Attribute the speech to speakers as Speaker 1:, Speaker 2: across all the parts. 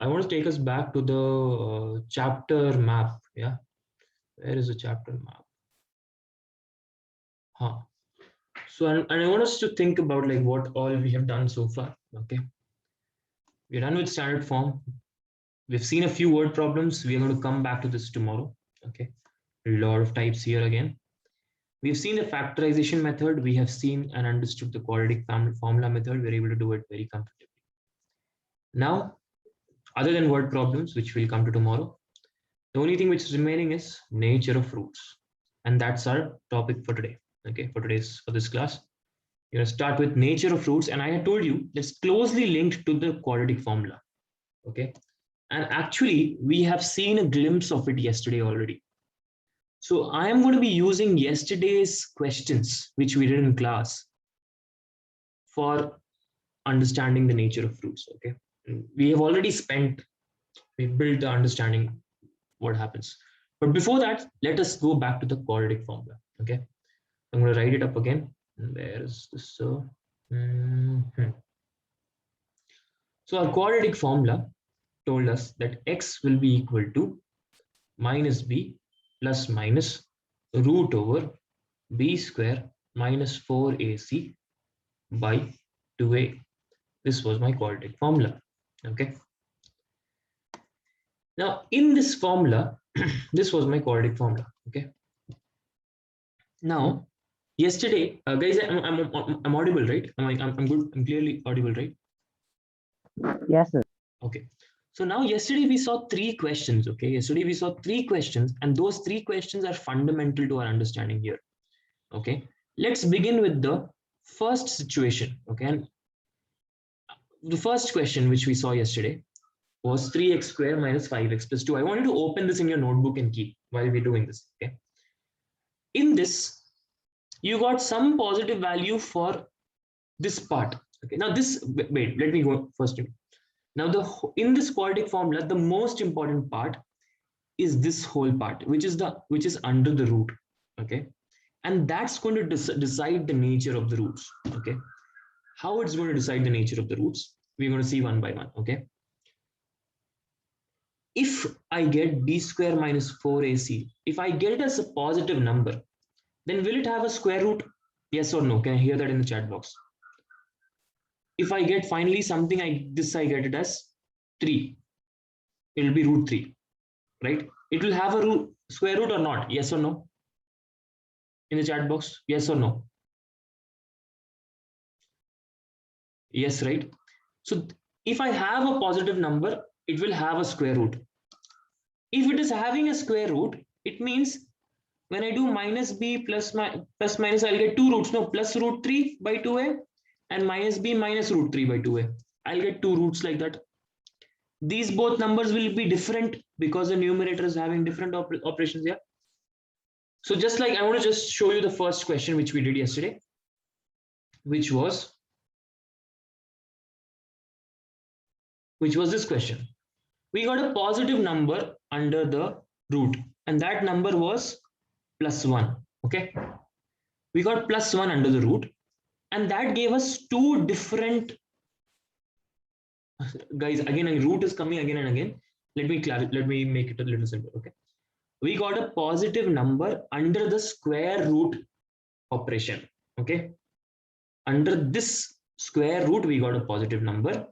Speaker 1: I want to take us back to the chapter map. Yeah, where is the chapter map? Huh. So, and I want us to think about like what all we have done so far. Okay, we're done with standard form. We've seen a few word problems. We are going to come back to this tomorrow. Okay, a lot of types here again. We've seen the factorization method. We have seen and understood the quadratic formula method. We're able to do it very comfortably. Now, other than word problems, which we'll come to tomorrow, the only thing which is remaining is nature of roots. And that's our topic for today. Okay, for this class. You're going to start with nature of roots. And I had told you that's closely linked to the quadratic formula. Okay. And actually, we have seen a glimpse of it yesterday already. So I am going to be using yesterday's questions, which we did in class, for understanding the nature of roots. Okay. We have already we built the understanding what happens. But before that, let us go back to the quadratic formula. Okay. I'm going to write it up again. Where is this? So our quadratic formula told us that x will be equal to minus b plus minus root over b square minus 4ac by 2a. This was my quadratic formula. Okay. Now in this formula, this was my quadratic formula. Okay. Now yesterday, guys, I'm audible, right? I'm good. I'm clearly audible, right?
Speaker 2: Yes, sir.
Speaker 1: Okay. So now yesterday we saw 3 questions. Okay. Yesterday we saw 3 questions, and those 3 questions are fundamental to our understanding here. Okay. Let's begin with the first situation. Okay. And the first question which we saw yesterday was 3x square minus 5x plus 2. I want you to open this in your notebook and keep while we're doing this. Okay. In this, you got some positive value for this part. Okay. Now this, wait, let me go first. Now in this quadratic formula, the most important part is this whole part, which is under the root. Okay. And that's going to decide the nature of the roots. Okay. How it's going to decide the nature of the roots, we're going to see one by one. Okay. If I get b square minus 4ac, if I get it as a positive number, then will it have a square root? Yes or no? Can I hear that in the chat box? If I get finally something I get it as 3, it will be root 3, right? It will have a square root or not? Yes or no? In the chat box, yes or no? Yes, right? So if I have a positive number, it will have a square root. If it is having a square root, it means when I do minus b plus minus, I'll get 2 roots. No, plus root 3 by 2a and minus b minus root 3 by 2a. I'll get 2 roots like that. These both numbers will be different because the numerator is having different operations here. So just like, I want to just show you the first question which we did yesterday, which was this question. We got a positive number under the root, and that number was plus 1. Okay. We got plus 1 under the root, and that gave us 2 different, guys, again, a root is coming again and again. Let me make it a little simpler. Okay. We got a positive number under the square root operation. Okay. Under this square root, we got a positive number.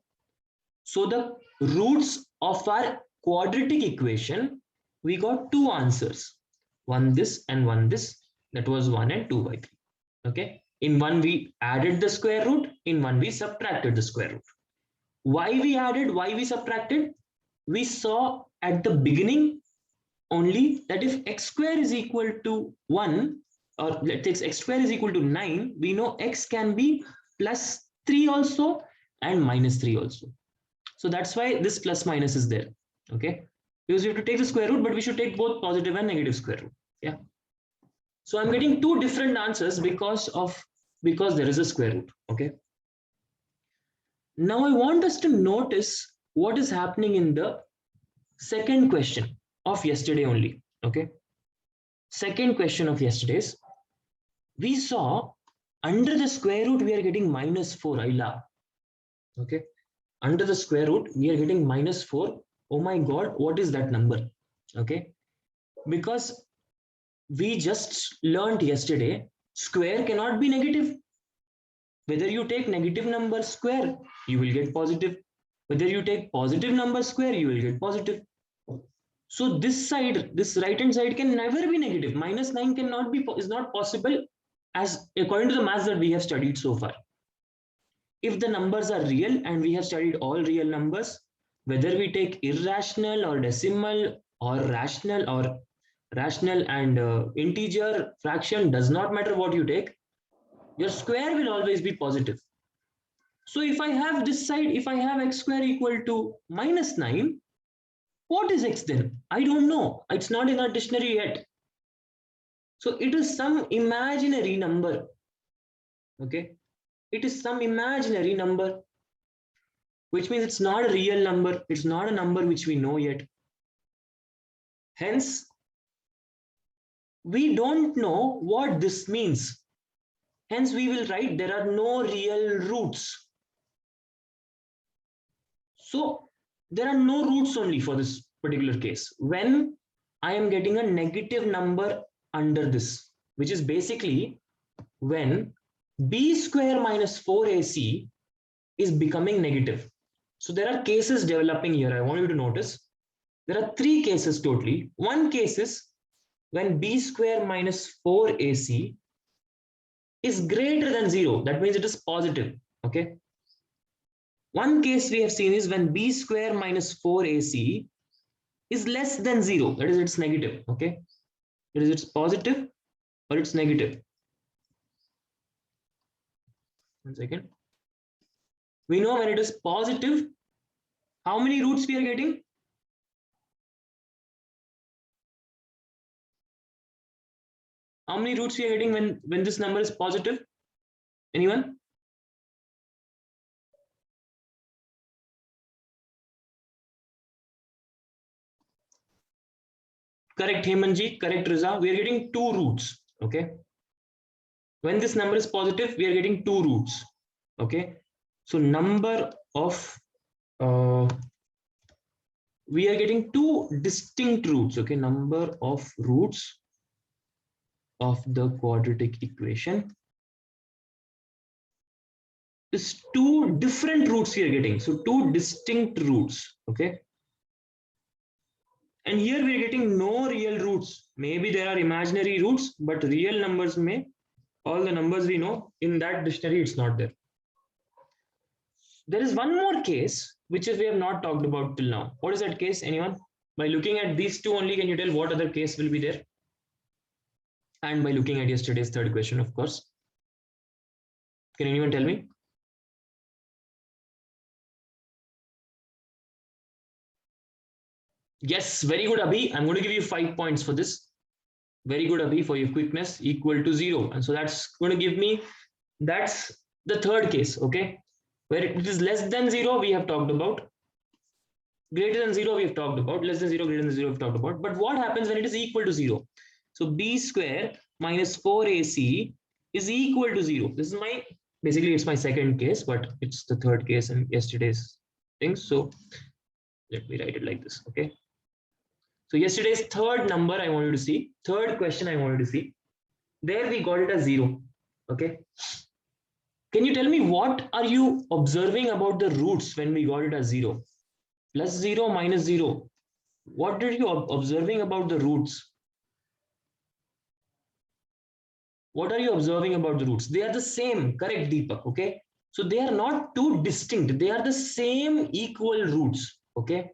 Speaker 1: So the roots of our quadratic equation, we got 2 answers. One this and one this. That was 1 and 2 by 3. Okay. In one, we added the square root. In one, we subtracted the square root. Why we added, why we subtracted? We saw at the beginning only that if x square is equal to 1, or let's say x square is equal to 9, we know x can be plus 3 also and minus 3 also. So that's why this plus minus is there. Okay. Because we have to take the square root, but we should take both positive and negative square root. Yeah. So I'm getting 2 different answers because there is a square root. Okay. Now I want us to notice what is happening in the second question of yesterday only. Okay. Second question of yesterday's, we saw under the square root we are getting minus 4 ILA. Okay. under the square root, we are getting -4. Oh my God, what is that number? Okay, because we just learned yesterday, square cannot be negative. Whether you take negative number square, you will get positive. Whether you take positive number square, you will get positive. So this side, this right hand side can never be negative. -9 cannot be, is not possible, as according to the maths that we have studied so far. If the numbers are real, and we have studied all real numbers, whether we take irrational or decimal or rational and integer fraction, does not matter what you take, your square will always be positive. So if I have this side, if I have x square equal to -9, what is x then? I don't know. It's not in our dictionary yet. So it is some imaginary number. Okay. It is some imaginary number, which means it's not a real number. It's not a number which we know yet. Hence, we don't know what this means. Hence, we will write there are no real roots. So there are no roots only for this particular case. When I am getting a negative number under this, which is basically when b square minus 4ac is becoming negative. So there are cases developing here. I want you to notice there are 3 cases totally. One case is when b square minus 4ac is greater than 0. That means it is positive. Okay. One case we have seen is when b square minus 4ac is less than 0. That is, it's negative. Okay. That is, it's positive or it's negative. One second. We know when it is positive, how many roots we are getting? How many roots we are getting when this number is positive? Anyone? Correct, Hemanji. Correct, Riza. We are getting 2 roots. Okay. When this number is positive, we are getting 2 roots. Okay. So number of we are getting 2 distinct roots. Okay. Number of roots of the quadratic equation is 2 different roots we are getting. So 2 distinct roots. Okay. And here we are getting no real roots. Maybe there are imaginary roots, but real numbers may, all the numbers we know in that dictionary, it's not there. There is one more case which is we have not talked about till now. What is that case? Anyone? By looking at these 2 only, can you tell what other case will be there? And by looking at yesterday's third question, of course. Can anyone tell me? Yes, very good, Abhi. I'm going to give you 5 points for this. Very good, Abhi, for your quickness, equal to 0. And so that's going to give me, that's the third case, okay? Where it is less than 0, we have talked about. Greater than 0, we have talked about. Less than 0, greater than 0, we've talked about. But what happens when it is equal to 0? So b square minus 4ac is equal to 0. This is my, basically it's my second case, but it's the third case in yesterday's thing. So let me write it like this, okay? So yesterday's third number I want you to see, third question I want you to see. There we got it as 0, okay? Can you tell me what are you observing about the roots when we got it as 0? Plus 0, minus 0. What did you observing about the roots? What are you observing about the roots? They are the same, correct, Deepak, okay? So they are not 2 distinct. They are the same equal roots, okay?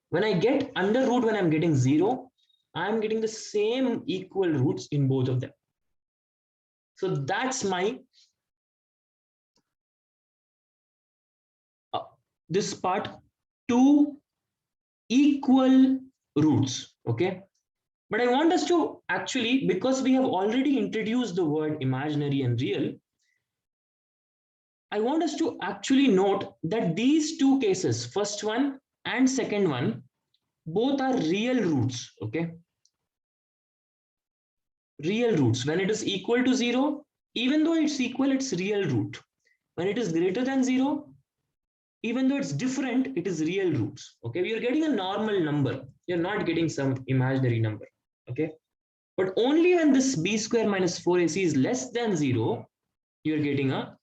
Speaker 1: When I get under root, when I'm getting 0, I'm getting the same equal roots in both of them. So that's my this part, 2 equal roots, okay? But I want us to actually, because we have already introduced the word imaginary and real, I want us to actually note that these 2 cases, first one and second one, both are real roots, okay? Real roots. When it is equal to 0, even though it's equal, it's real root. When it is greater than 0, even though it's different, it is real roots. Okay, you're getting a normal number. You're not getting some imaginary number. Okay, but only when this b square minus 4ac is less than 0, you're getting a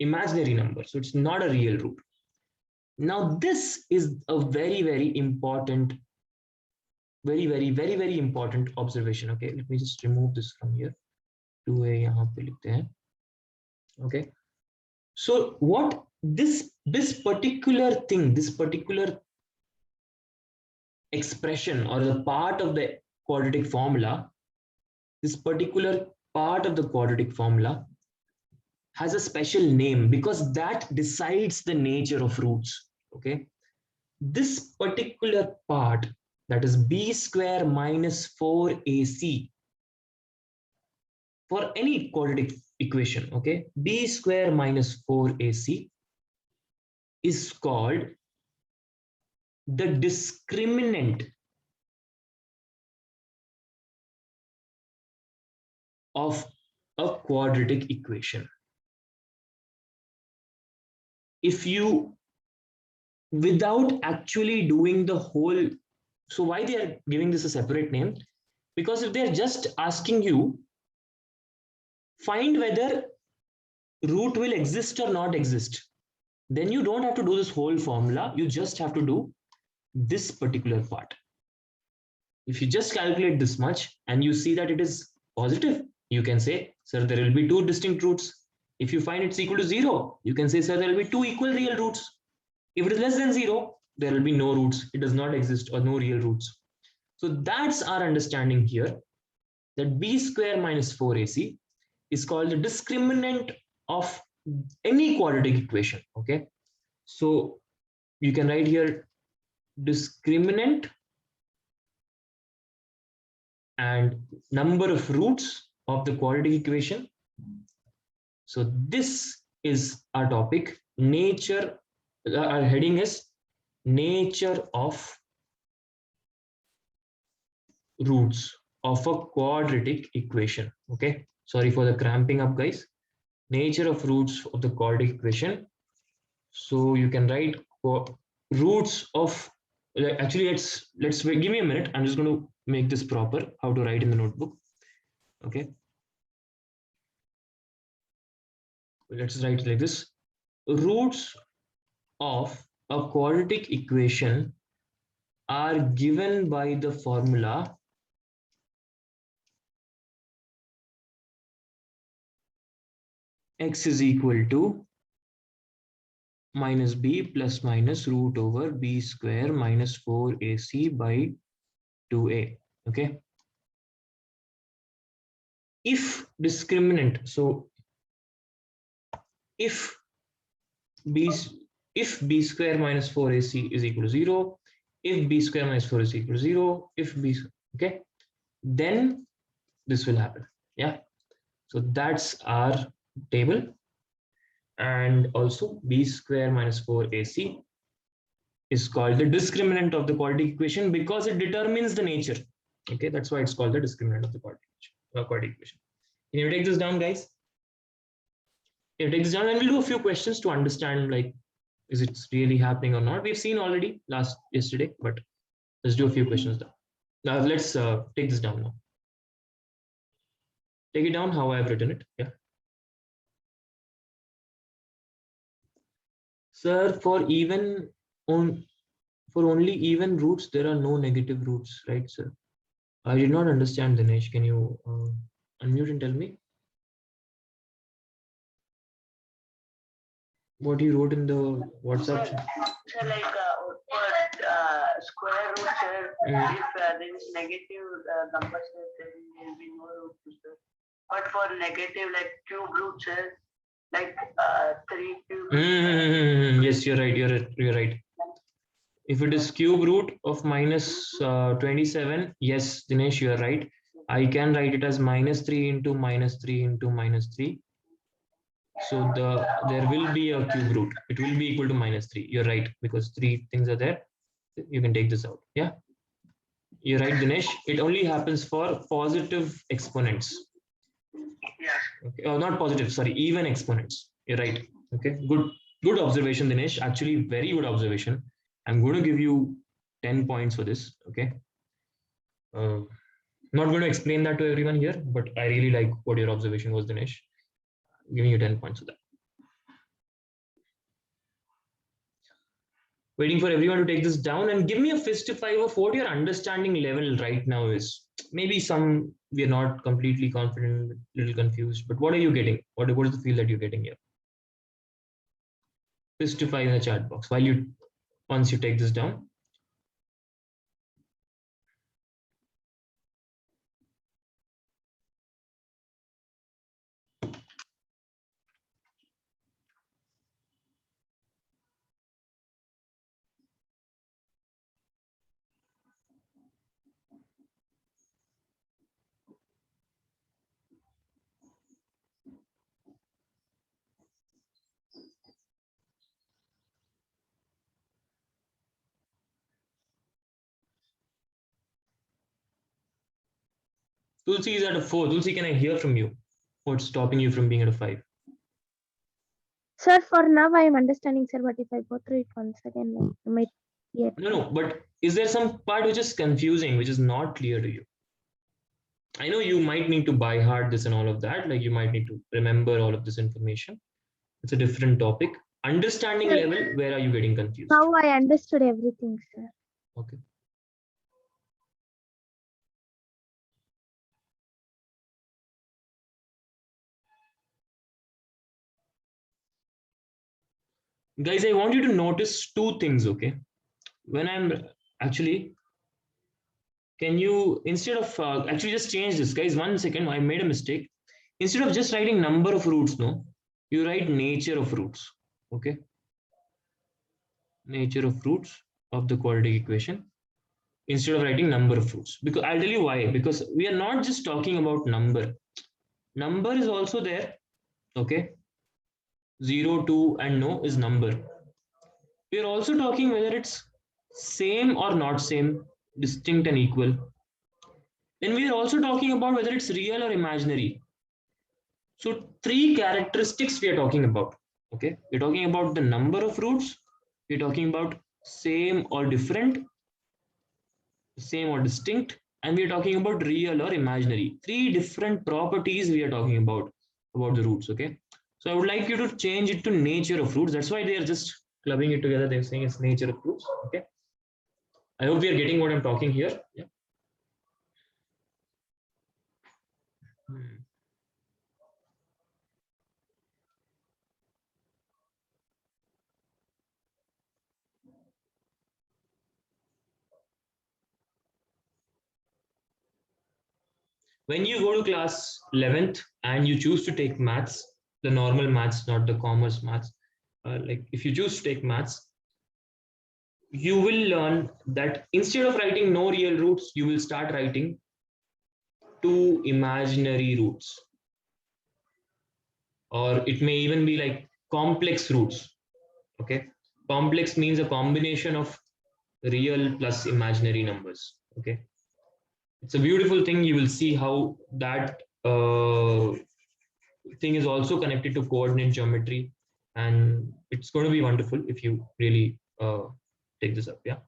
Speaker 1: imaginary number. So it's not a real root. Now this is a very important, very important observation. Okay, let me just remove this from here. 2a yahan pe likhte hain. Okay, so what this particular thing, this particular expression or the part of the quadratic formula, this particular part of the quadratic formula has a special name because that decides the nature of roots. Okay, this particular part, that is b square minus 4ac, for any quadratic equation, okay, b square minus 4ac is called the discriminant of a quadratic equation. If you, without actually doing the whole, so why they are giving this a separate name? Because if they're just asking you, find whether root will exist or not exist, then you don't have to do this whole formula. You just have to do this particular part. If you just calculate this much and you see that it is positive, you can say, sir, there will be two distinct roots. If you find it's equal to 0, you can say, sir, there will be two equal real roots. If it is less than 0, there will be no roots. It does not exist, or no real roots. So that's our understanding here, that b square minus 4ac is called the discriminant of any quadratic equation. Okay, so you can write here discriminant and number of roots of the quadratic equation. So this is our topic, nature. Our heading is nature of roots of a quadratic equation. Okay, sorry for the cramping up, guys. Nature of roots of the quadratic equation. So you can write roots of, actually let's wait, give me a minute. I'm just going to make this proper, how to write in the notebook. Okay, let's write like this. Roots of a quadratic equation are given by the formula x is equal to minus b plus minus root over b square minus 4ac by 2a. Okay, if discriminant, so if b square minus 4ac is equal to 0, if b square minus 4 is equal to 0, if b, okay, then this will happen. Yeah, so that's our table. And also b square minus 4ac is called the discriminant of the quadratic equation because it determines the nature. Okay, that's why it's called the discriminant of the quadratic equation. Can you take this down, guys? Can you take this down, and we'll do a few questions to understand, like, is it really happening or not? We've seen already yesterday, but let's do a few questions down. Now let's take this down now. Take it down how I've written it. Yeah. Sir, for only even roots, there are no negative roots, right, sir? I did not understand, Dinesh. Can you unmute and tell me what you wrote in the WhatsApp?
Speaker 3: So like for square root, if there is negative numbers, there will be no root. But for negative, like cube roots, like 3 cube.
Speaker 1: Yes, you're right. You're right. If it is cube root of minus 27, yes, Dinesh, you are right. I can write it as minus 3 into minus 3 into minus 3. So there will be a cube root. It will be equal to minus 3. You're right, because 3 things are there. You can take this out. Yeah, you're right, Dinesh. It only happens for positive exponents.
Speaker 3: Yeah.
Speaker 1: Okay. Oh, not positive. Sorry, even exponents. You're right. Okay. Good. Good observation, Dinesh. Actually, very good observation. I'm going to give you 10 points for this. Okay. Not going to explain that to everyone here, but I really like what your observation was, Dinesh. I'm giving you 10 points for that. Waiting for everyone to take this down and give me a fist if of what your understanding level right now is. Maybe some we are not completely confident, little confused, but what are you getting? What is the feel that you're getting here? Fist in the chat box while you once you take this down. Tulsi is at a 4. Tulsi, can I hear from you? What's stopping you from being at a 5?
Speaker 4: Sir, for now I am understanding, sir, but if I go through it once again, like, I might get.
Speaker 1: No, but is there some part which is confusing, which is not clear to you? I know you might need to buy hard this and all of that, like you might need to remember all of this information. It's a different topic. Understanding level, where are you getting confused?
Speaker 4: Now I understood everything, sir.
Speaker 1: Okay. Guys, I want you to notice two things, okay? When I'm actually, can you, instead of, actually just change this, guys, 1 second, I made a mistake. Instead of just writing number of roots, no, you write nature of roots, okay? Nature of roots of the quadratic equation instead of writing number of roots. Because I'll tell you why, because we are not just talking about number. Number is also there, okay? 0, 2, and no is number. We are also talking whether it's same or not same, distinct and equal. Then we are also talking about whether it's real or imaginary. So 3 characteristics we are talking about. Okay, we're talking about the number of roots. We're talking about same or different, same or distinct, and we're talking about real or imaginary. 3 different properties we are talking about the roots. Okay, so I would like you to change it to nature of roots. That's why they are just clubbing it together. They're saying it's nature of roots. Okay, I hope we are getting what I'm talking here. Yeah. When you go to class 11th and you choose to take maths, the normal maths, not the commerce maths, like if you choose to take maths, you will learn that instead of writing no real roots, you will start writing 2 imaginary roots. Or it may even be like complex roots. Okay. Complex means a combination of real plus imaginary numbers. Okay. It's a beautiful thing. You will see how that thing is also connected to coordinate geometry, and it's going to be wonderful if you really take this up. Yeah.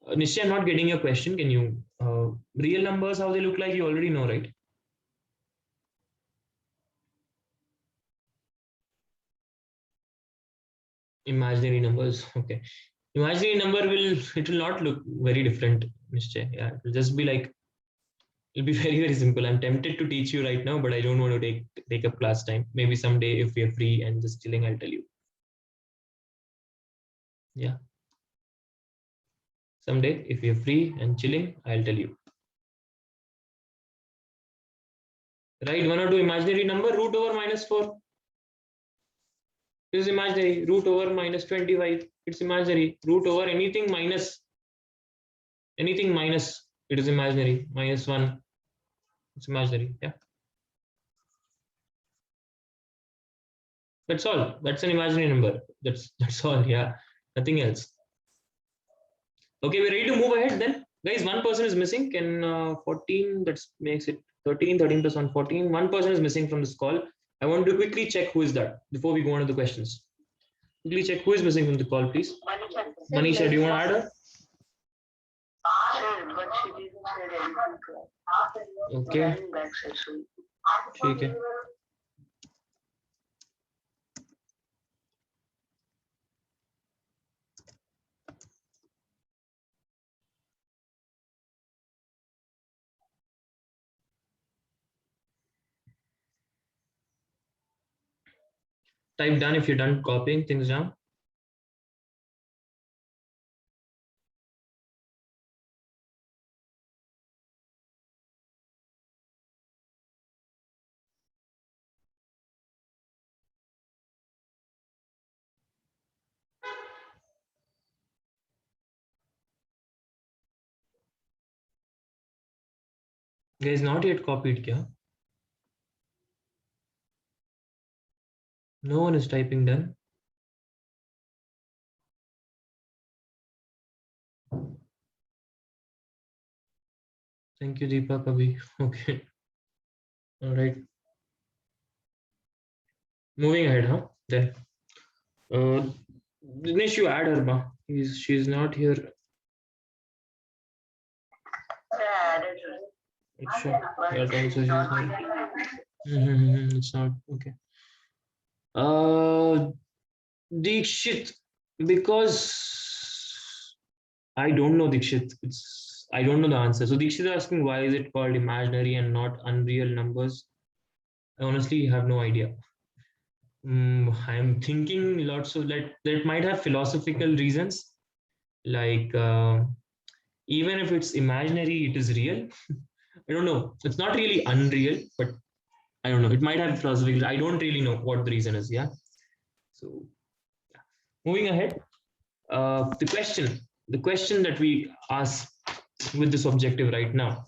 Speaker 1: Nishya, I'm not getting your question. Can you real numbers, how they look like, you already know, right? Imaginary numbers. Okay. Imaginary number it will not look very different, Nishya. Yeah, it will just be like, it'll be very, very simple. I'm tempted to teach you right now, but I don't want to take up class time. Maybe someday if we're free and just chilling, I'll tell you. Yeah. Someday if we're free and chilling, I'll tell you. Right, 1 or 2 imaginary number, root over -4 is imaginary, root over -25, it's imaginary, root over anything minus, it is imaginary, -1, it's imaginary. Yeah, that's all. That's an imaginary number. That's all. Yeah, nothing else. Okay, we're ready to move ahead then. Guys, 1 person is missing. Can 14, that makes it 13 plus 1, 14. 1 person is missing from this call. I want to quickly check who is that before we go on to the questions. Quickly check who is missing from the call, please.
Speaker 3: Manisha.
Speaker 1: Manisha, do you want to add her?
Speaker 3: Sir, but she didn't say anything to us.
Speaker 1: Okay,
Speaker 3: Running back, sir, so.
Speaker 1: ठीक है. Type done if you're done copying things down. Guys, not yet copied kya? No one is typing done. Thank you, Deepak. Abhi. Okay. All right. Moving ahead, huh? Then. Dinesh, you add her, ma. She's not here.
Speaker 3: Yeah, that's
Speaker 1: Sure. That also she's not. It's not okay. Dikshit, because I don't know Dikshit. I don't know the answer. So Dikshit is asking why is it called imaginary and not unreal numbers? I honestly have no idea. I'm thinking lots of that might have philosophical reasons. Like even if it's imaginary, it is real. I don't know. It's not really unreal, but I don't know. It might have philosophical. I don't really know what the reason is. Yeah. So yeah. Moving ahead, the question that we ask with this objective right now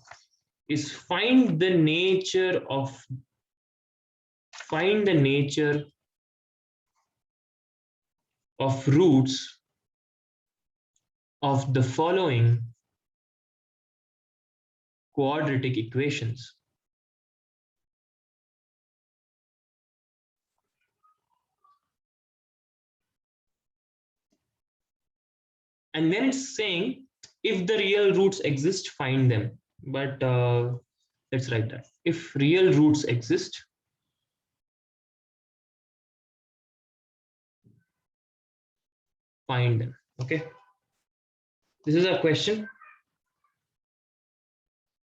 Speaker 1: is find the nature of roots of the following quadratic equations. And then it's saying if the real roots exist, find them. But let's write that. If real roots exist, find them. Okay. This is a question.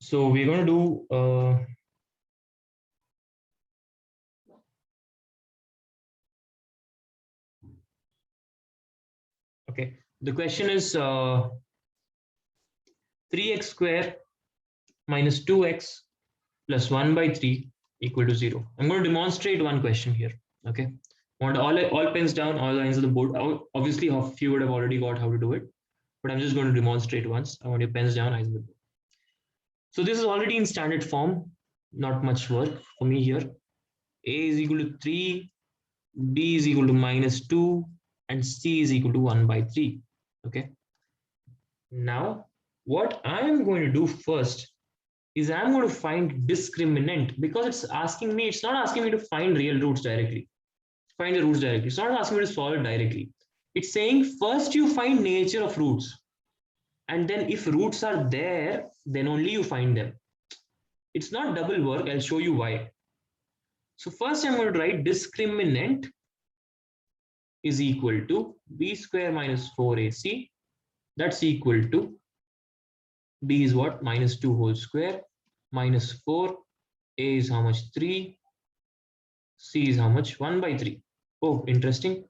Speaker 1: So we're going to do okay. The question is 3x square minus 2x plus 1 by 3 equal to 0. I'm going to demonstrate one question here. Okay. Want all pens down, all lines of the board. Obviously, a few would have already got how to do it, but I'm just going to demonstrate once. I want your pens down, eyes on the board. So this is already in standard form. Not much work for me here. A is equal to 3, B is equal to minus 2, and C is equal to 1 by 3. Okay. Now, what I'm going to do first is I'm going to find discriminant, because it's not asking me to find real roots directly. Find the roots directly. It's not asking me to solve it directly. It's saying first you find nature of roots. And then if roots are there, then only you find them. It's not double work. I'll show you why. So first I'm going to write discriminant is equal to b square minus 4ac. That's equal to b is what? Minus 2 whole square minus 4. A is how much? 3. C is how much? 1 by 3. Oh, interesting.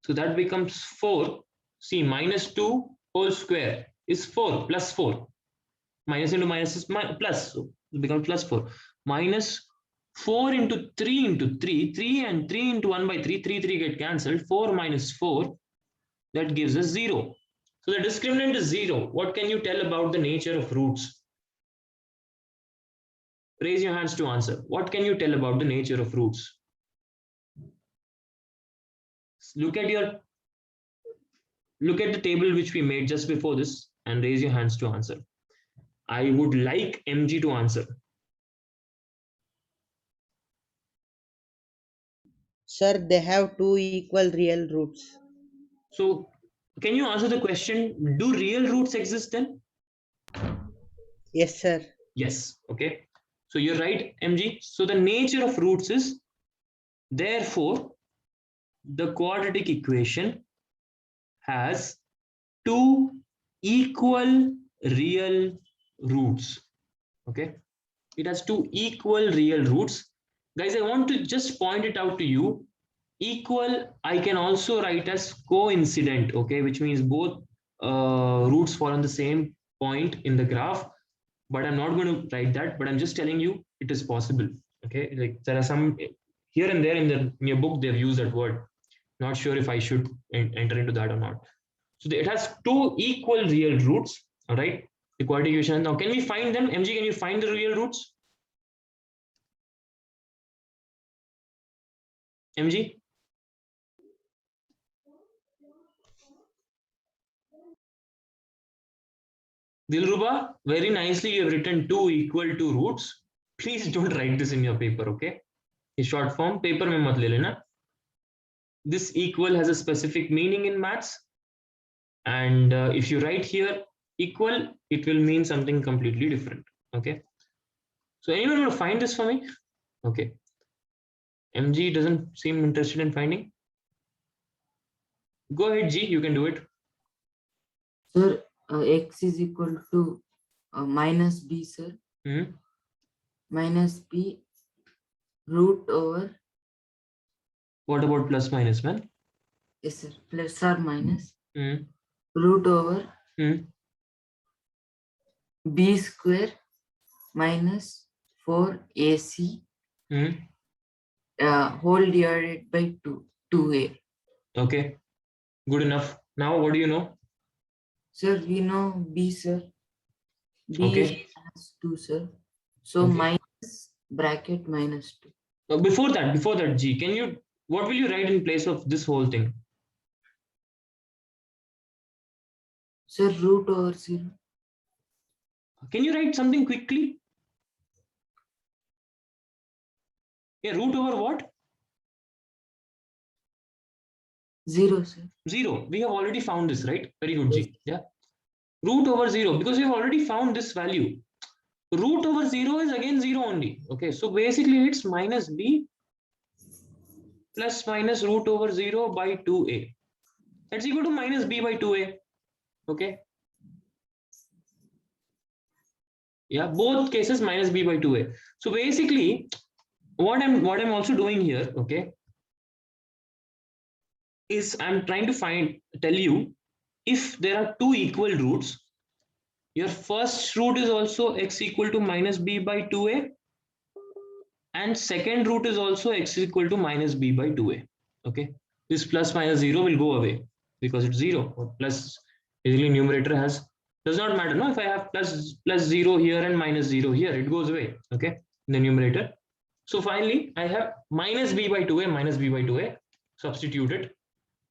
Speaker 1: So that becomes 4. See, minus 2 whole square is 4 plus 4. Minus into minus is plus. So it becomes plus 4. Minus 4 into 3 into 3. 3 and 3 into 1 by 3. 3 get cancelled. 4 minus 4. That gives us 0. So the discriminant is 0. What can you tell about the nature of roots? Raise your hands to answer. What can you tell about the nature of roots? Look at the table which we made just before this and raise your hands to answer. I would like MG to answer.
Speaker 5: Sir, they have two equal real roots.
Speaker 1: So can you answer the question, do real roots exist then?
Speaker 3: Yes, sir.
Speaker 1: Yes. Okay. So you're right, MG. So the nature of roots is, therefore, the quadratic equation has two equal real roots. Okay. It has two equal real roots. Guys, I want to just point it out to you. Equal, I can also write as coincident, okay, which means both roots fall on the same point in the graph, but I'm not going to write that, but I'm just telling you it is possible. Okay, like there are some here and there in your book they've used that word. Not sure if I should enter into that or not. So it has two equal real roots. All right, the quadratic equation. Now can we find them? MG, can you find the real roots? MG? Dilruba, very nicely you have written 2 equal to roots. Please don't write this in your paper, okay? In short form, paper mein mat le lena. This equal has a specific meaning in maths. And if you write here equal, it will mean something completely different, okay? So anyone want to find this for me? Okay. MG doesn't seem interested in finding. Go ahead, G, you can do it.
Speaker 5: Sir, x is equal to minus b, sir. Minus b root over.
Speaker 1: What about plus minus, man?
Speaker 5: Yes, sir. Plus or minus root over b square minus 4ac whole divided by 2a.
Speaker 1: Okay, good enough. Now what do you know?
Speaker 5: Sir, we know b, sir. B
Speaker 1: Okay.
Speaker 5: is minus 2, sir. So
Speaker 1: Okay.
Speaker 5: minus bracket minus 2.
Speaker 1: Before that, G, can you, what will you write in place of this whole thing?
Speaker 5: Sir, root over 0.
Speaker 1: Can you write something quickly? Yeah, root over what?
Speaker 5: 0, sir.
Speaker 1: 0. We have already found this, right? Very good, G. Yeah. Root over 0, because we have already found this value. Root over 0 is again 0 only. Okay, so basically it's minus b plus minus root over 0 by 2a. That's equal to minus b by 2a. Okay. Yeah, both cases minus b by 2a. So basically, what I'm also doing here, okay, is I'm trying to tell you, if there are two equal roots, your first root is also x equal to minus b by 2a, and second root is also x equal to minus b by 2a. Okay, this plus minus 0 will go away because it's 0, or plus basically numerator does not matter. No, if I have plus 0 here and minus 0 here, it goes away. Okay, in the numerator. So finally I have minus b by 2a minus b by 2a. Substitute it,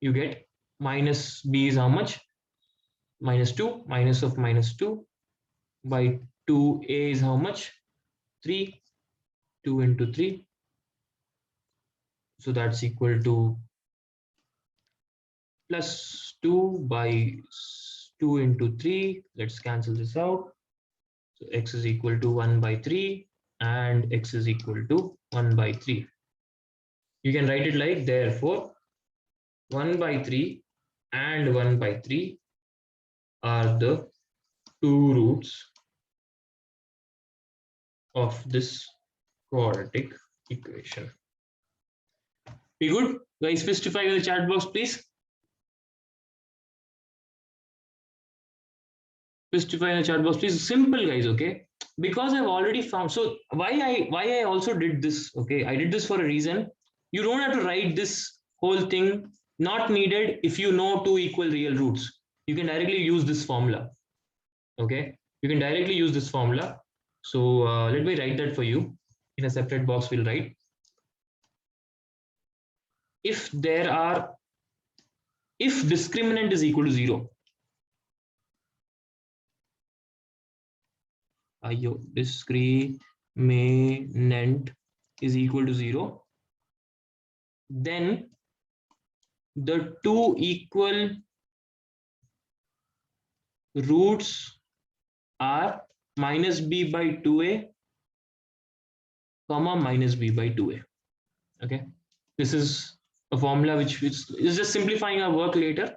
Speaker 1: you get minus b is how much? Minus 2, minus of minus 2 by 2a is how much? 3. 2 into 3. So that's equal to plus 2 by 2 into 3. Let's cancel this out. So x is equal to 1 by 3 and x is equal to 1 by 3. You can write it like, therefore 1 by 3 and 1 by 3 are the two roots of this quadratic equation. Be good? Guys, specify in the chat box, please. Specify in the chat box, please. Simple, guys, okay? Because I've already found, so why I also did this, okay? I did this for a reason. You don't have to write this whole thing, not needed if you know two equal real roots. You can directly use this formula, okay? You can directly use this formula. So let me write that for you. In a separate box, we'll write. If discriminant is equal to 0, discriminant is equal to 0, then the two equal roots are minus b by 2a comma minus b by 2a. Okay, this is a formula which is just simplifying our work later,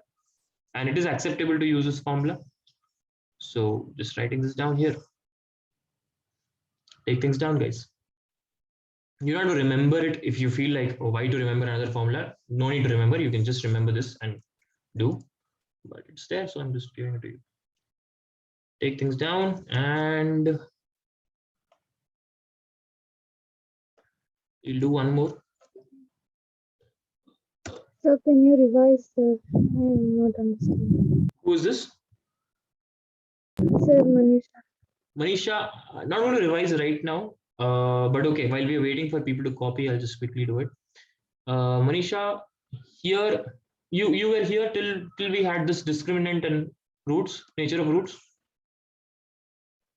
Speaker 1: and it is acceptable to use this formula. So just writing this down here. Take things down, guys. You don't have to remember it. If you feel like, oh, why to remember another formula? No need to remember. You can just remember this and do, but it's there, so I'm just giving it to you. Take things down, and we'll do one more.
Speaker 4: So can you revise, sir? I am not understanding.
Speaker 1: Who is this?
Speaker 4: Sir, Manisha.
Speaker 1: Manisha, I'm not going to revise right now, but okay, while we are waiting for people to copy, I'll just quickly do it. Manisha, here, you were here till we had this discriminant and roots, nature of roots.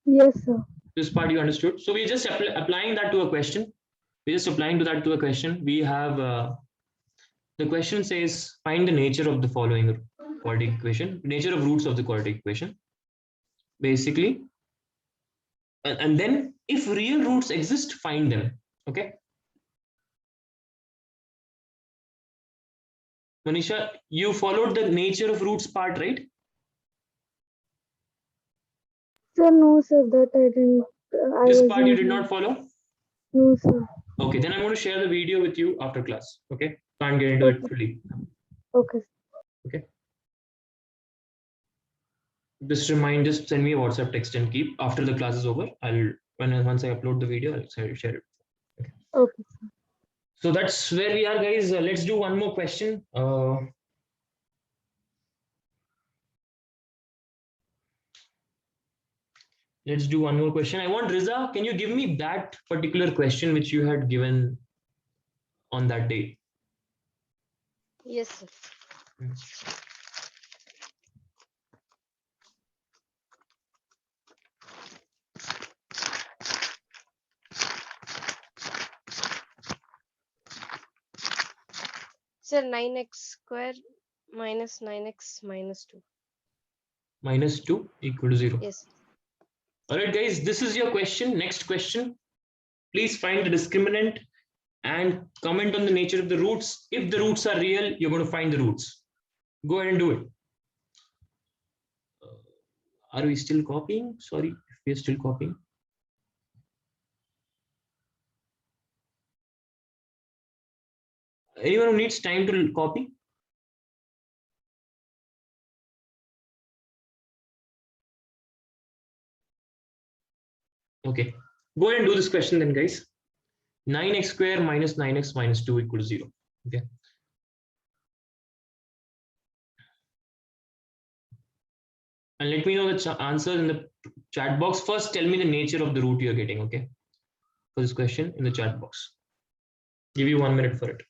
Speaker 4: Yes, sir.
Speaker 1: This part you understood. So we're just applying that to a question. We're just applying to that to a question. We have, the question says, find the nature of the following quadratic equation, nature of roots of the quadratic equation, basically. And then if real roots exist, find them. Okay. Manisha, you followed the nature of roots part, right?
Speaker 4: Sir, no, sir, that I didn't.
Speaker 1: This part you did not follow?
Speaker 4: No, sir.
Speaker 1: Okay, then I'm going to share the video with you after class. Okay, can't get into it fully.
Speaker 4: Okay.
Speaker 1: Okay. Just send me a WhatsApp text and keep after the class is over. Once I upload the video, I'll share it. Okay.
Speaker 4: Okay.
Speaker 1: So that's where we are, guys. Let's do one more question. Let's do one more question. I want Riza, can you give me that particular question which you had given on that day?
Speaker 6: Yes, sir. Sir, 9x square minus 9x minus 2.
Speaker 1: Minus 2 equal to 0.
Speaker 6: Yes.
Speaker 1: All right, guys, this is your question. Next question. Please find the discriminant and comment on the nature of the roots. If the roots are real, you're going to find the roots. Go ahead and do it. Are we still copying? Sorry, if we're still copying. Anyone who needs time to copy? Okay, go ahead and do this question then, guys. 9x square minus 9x minus 2 equals 0. Okay. And let me know the answer in the chat box. First, tell me the nature of the root you're getting, okay? For this question in the chat box. Give you 1 minute for it.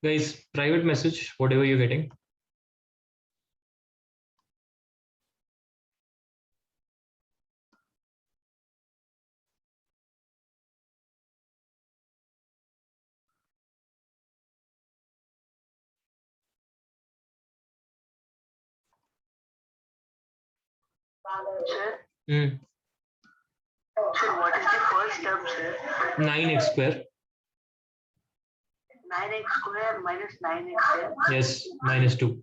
Speaker 1: Guys, private message, whatever you're getting.
Speaker 3: Sir,
Speaker 1: Mm.
Speaker 3: Sir, what is the first term, sir?
Speaker 1: 9x square.
Speaker 3: 9x square minus 9x, sir.
Speaker 1: Yes, minus 2.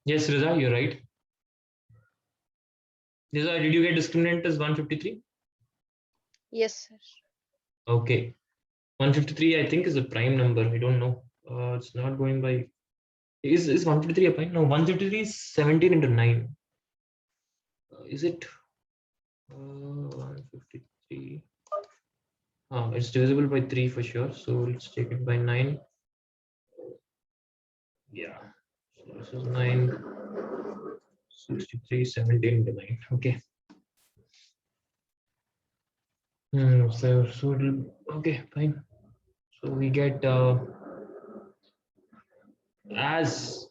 Speaker 1: Yes, Riza, you're right. Riza, did you get discriminant as 153?
Speaker 6: Yes, sir.
Speaker 1: Okay. 153, I think, is a prime number. I don't know. It's not going by. Is 153 a prime? No, 153 is 17 into 9. Is it 153? It's divisible by 3 for sure. So let's take it by 9. Yeah. So this is 9, 63, 17 into 9. Okay. So okay, fine. So we get as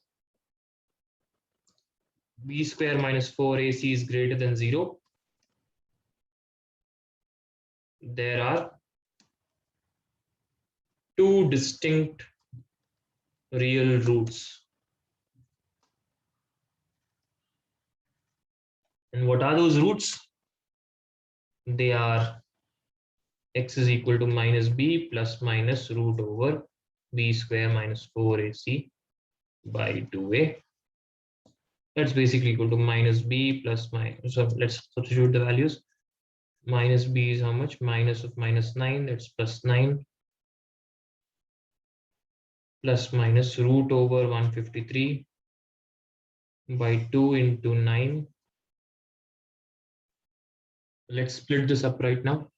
Speaker 1: b square minus 4ac is greater than 0, there are two distinct real roots. And what are those roots? They are x is equal to minus b plus minus root over b square minus 4ac by 2a. That's basically equal to minus b plus minus. So let's substitute the values. Minus b is how much? Minus of minus 9, that's plus 9. Plus minus root over 153 by 2 into 9. Let's split this up right now.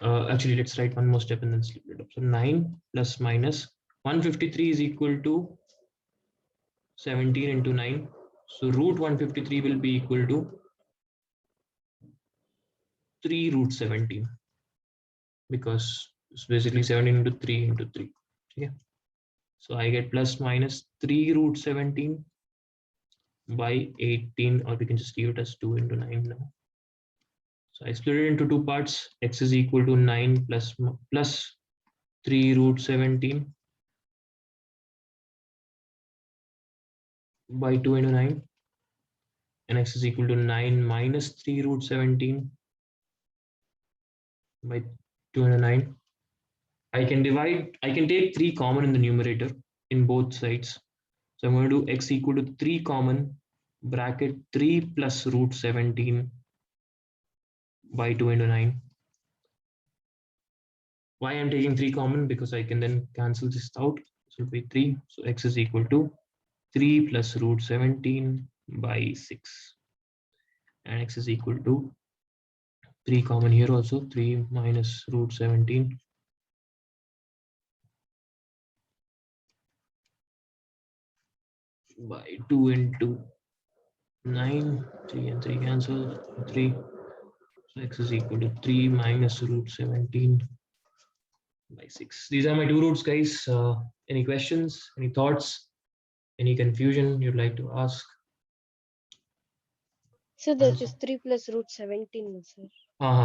Speaker 1: Actually, let's write one more step and then split it up. So 9 plus minus 153 is equal to 17 into 9. So root 153 will be equal to 3 root 17, because it's basically 17 into 3 into 3. Okay. So I get plus minus 3 root 17 by 18, or we can just leave it as 2 into 9 now. So I split it into two parts. X is equal to 9 plus 3 root 17 by 2 into 9. And x is equal to 9 minus 3 root 17 by 2 into 9. I can take 3 common in the numerator in both sides. So I'm going to do x equal to 3 common, bracket 3 plus root 17 by 2 into 9. Why I'm taking 3 common? Because I can then cancel this out. This will be 3. So x is equal to 3 plus root 17 by 6. And x is equal to 3 common here also, 3 minus root 17 by 2 into 9. 3 and 3 cancel, 3. So x is equal to 3 minus root 17 by 6. These are my two roots, guys. Any questions, any thoughts, any confusion you'd like to ask?
Speaker 6: So that is 3 plus root 17, sir.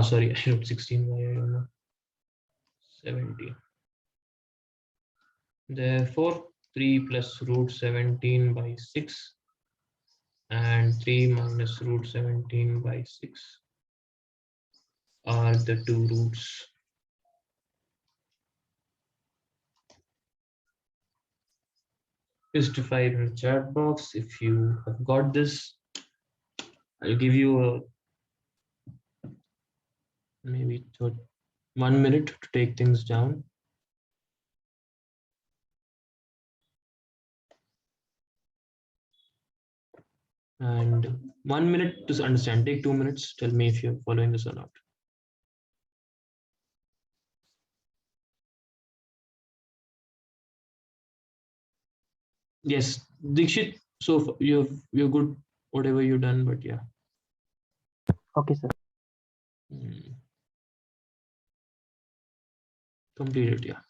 Speaker 1: Sorry, I wrote 16. Why I don't know. 17. Therefore, 3 plus root 17 by 6 and 3 minus root 17 by 6 are the two roots. Just to 5 in the chat box if you have got this. I'll give you maybe 1 minute to take things down. And 1 minute to understand. Take 2 minutes. Tell me if you're following this or not. Yes, Dikshit. So you're good whatever you've done, but yeah.
Speaker 2: Okay, sir.
Speaker 1: Complete it, yeah.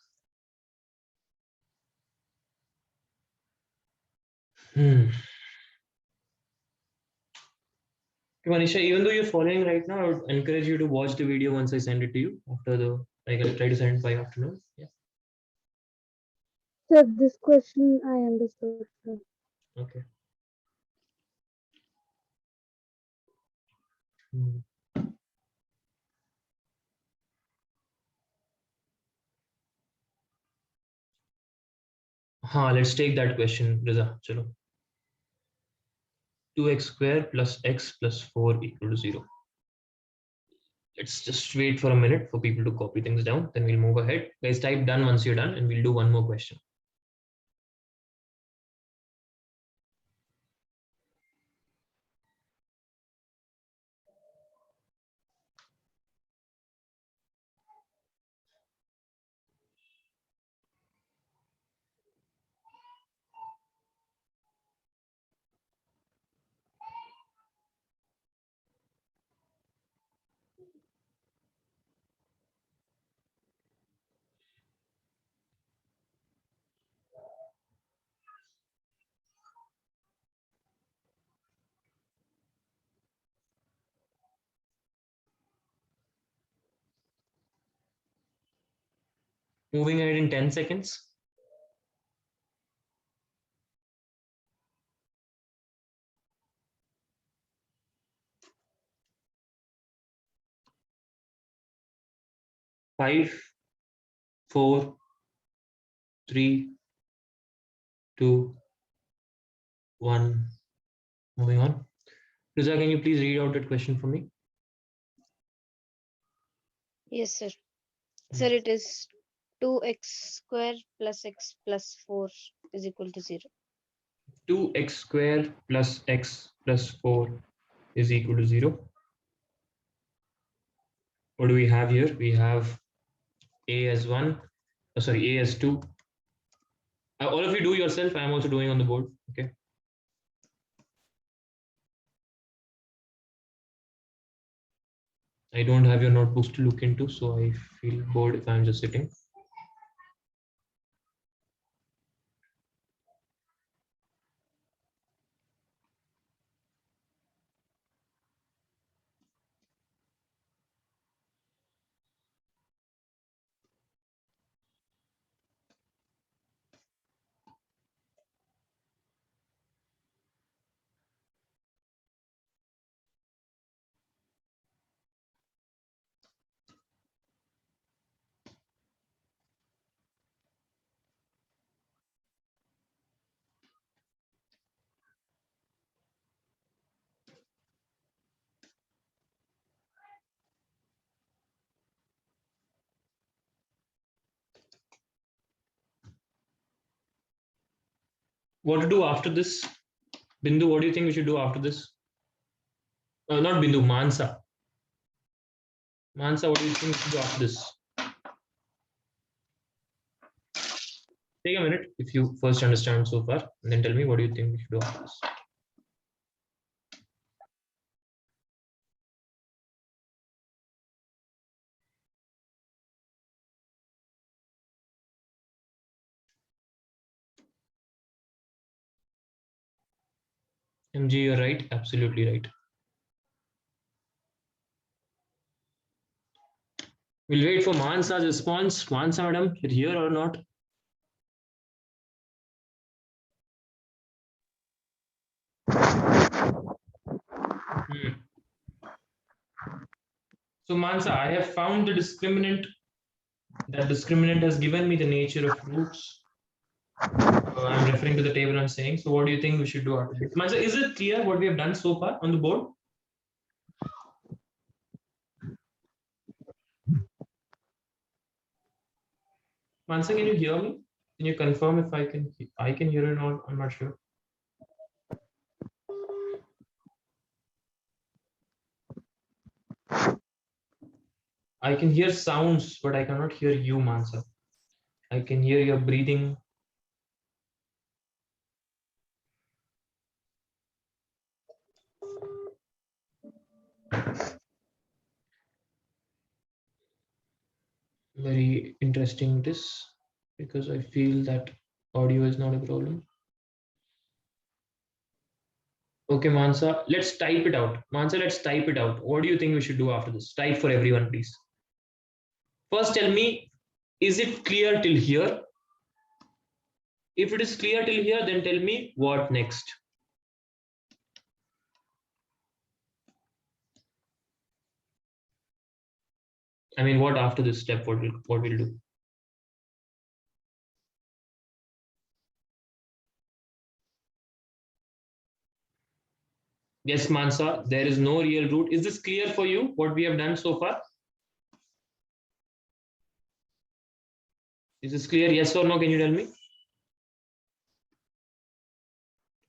Speaker 1: Manisha, even though you're following right now, I would encourage you to watch the video once I send it to you after the, like I'll try to send it by afternoon. Yeah.
Speaker 4: Sir, this question I understood, sir.
Speaker 1: Okay. Let's take that question, Riza. Chalo. 2x square plus x plus 4 equal to 0. Let's just wait for a minute for people to copy things down. Then we'll move ahead. Guys, type done once you're done, and we'll do one more question. Moving ahead in 10 seconds. Five, 4, 3, 2, 1. Moving on. Riza, can you please read out that question for me?
Speaker 6: Yes, sir. Sir, it is 2x square plus x plus 4 is equal to 0.
Speaker 1: 2x square plus x plus 4 is equal to 0. What do we have here? We have a as 1. A as 2. All of you do yourself. I'm also doing on the board. Okay. I don't have your notebooks to look into, so I feel bored if I'm just sitting. What to do after this? Bindu, what do you think we should do after this? Not Bindu, Mansa. Mansa, what do you think we should do after this? Take a minute if you first understand so far, and then tell me what do you think we should do after this. MG, you're right, absolutely right. We'll wait for Mansa's response. Mansa, madam, you're here or not? So Mansa, I have found the discriminant. That discriminant has given me the nature of roots. I'm referring to the table I'm saying. So what do you think we should do after this? Mansa, is it clear what we have done so far on the board? Mansa, can you hear me? Can you confirm if I can hear it or not? I'm not sure. I can hear sounds, but I cannot hear you, Mansa. I can hear your breathing. very interesting this, because I feel that audio is not a problem. Okay, Mansa, let's type it out. Mansa, let's type it out. What do you think we should do after this? Type for everyone, please. First, tell me, is it clear till here? If it is clear till here, then tell me what next. I mean, what after this step, what we'll do? Yes, Mansa, there is no real root. Is this clear for you, what we have done so far? Is this clear? Yes or no? Can you tell me?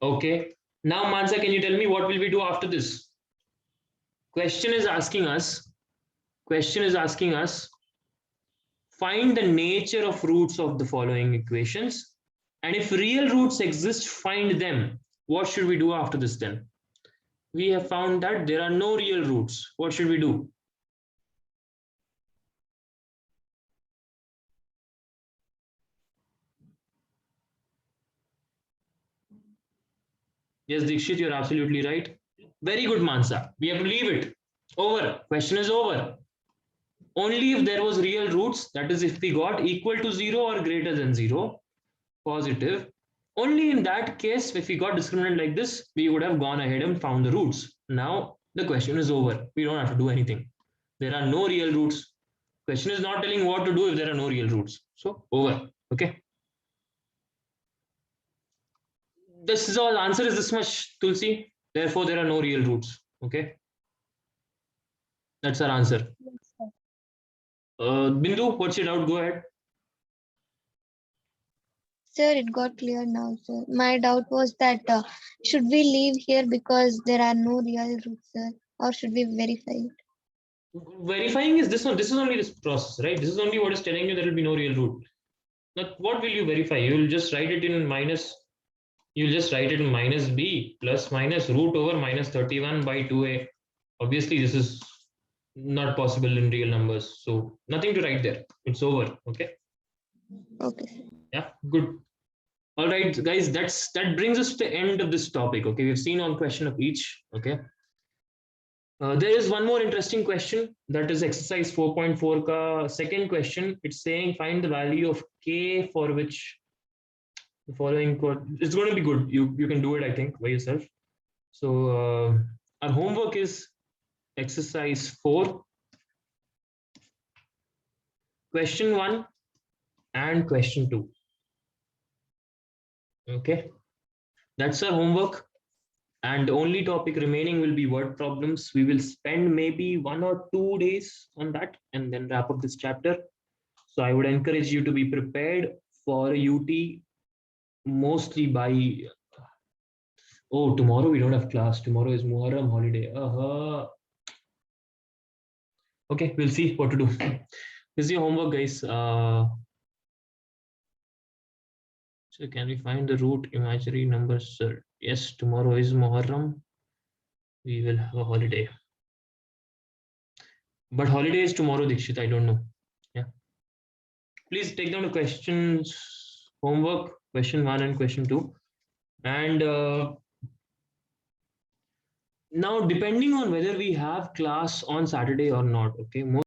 Speaker 1: Okay. Now, Mansa, can you tell me what will we do after this? Question is asking us, find the nature of roots of the following equations. And if real roots exist, find them. What should we do after this then? We have found that there are no real roots. What should we do? Yes, Dikshit, you're absolutely right. Very good, Mansa. We have to leave it. Over. Question is over. Only if there was real roots, that is if we got equal to 0 or greater than 0, positive. Only in that case, if we got discriminant like this, we would have gone ahead and found the roots. Now the question is over. We don't have to do anything. There are no real roots. Question is not telling what to do if there are no real roots. So over. Okay. This is all. Answer is this much, Tulsi. Therefore, there are no real roots. Okay. That's our answer.
Speaker 4: Yes, sir.
Speaker 1: Bindu, what's your doubt? Go ahead.
Speaker 6: Sir, it got clear now, sir. My doubt was that should we leave here because there are no real roots, sir, or should we verify it?
Speaker 1: Verifying is this one. This is only this process, right? This is only what is telling you there will be no real root. Now, what will you verify? You will just write it in minus. You'll just write it in minus b plus minus root over minus 31 by 2a. Obviously, this is not possible in real numbers. So nothing to write there. It's over. Okay.
Speaker 6: Okay, sir.
Speaker 1: Yeah, good. All right, guys, that brings us to the end of this topic. Okay, we've seen one question of each. Okay. There is one more interesting question, that is exercise 4.4 ka second question. It's saying find the value of k for which the following code. It's going to be good. You can do it, I think, by yourself. So our homework is exercise 4, question 1 and question 2. Okay, that's our homework. And the only topic remaining will be word problems. We will spend maybe 1 or 2 days on that and then wrap up this chapter. So I would encourage you to be prepared for UT mostly by, oh, tomorrow we don't have class. Tomorrow is Muharram holiday. Okay, we'll see what to do. This is your homework, guys. So can we find the root imaginary numbers, sir? Yes, tomorrow is Muharram. We will have a holiday. But holiday is tomorrow, Dikshit. I don't know. Yeah. Please take down the questions, homework, question 1 and question 2. And now, depending on whether we have class on Saturday or not, okay, most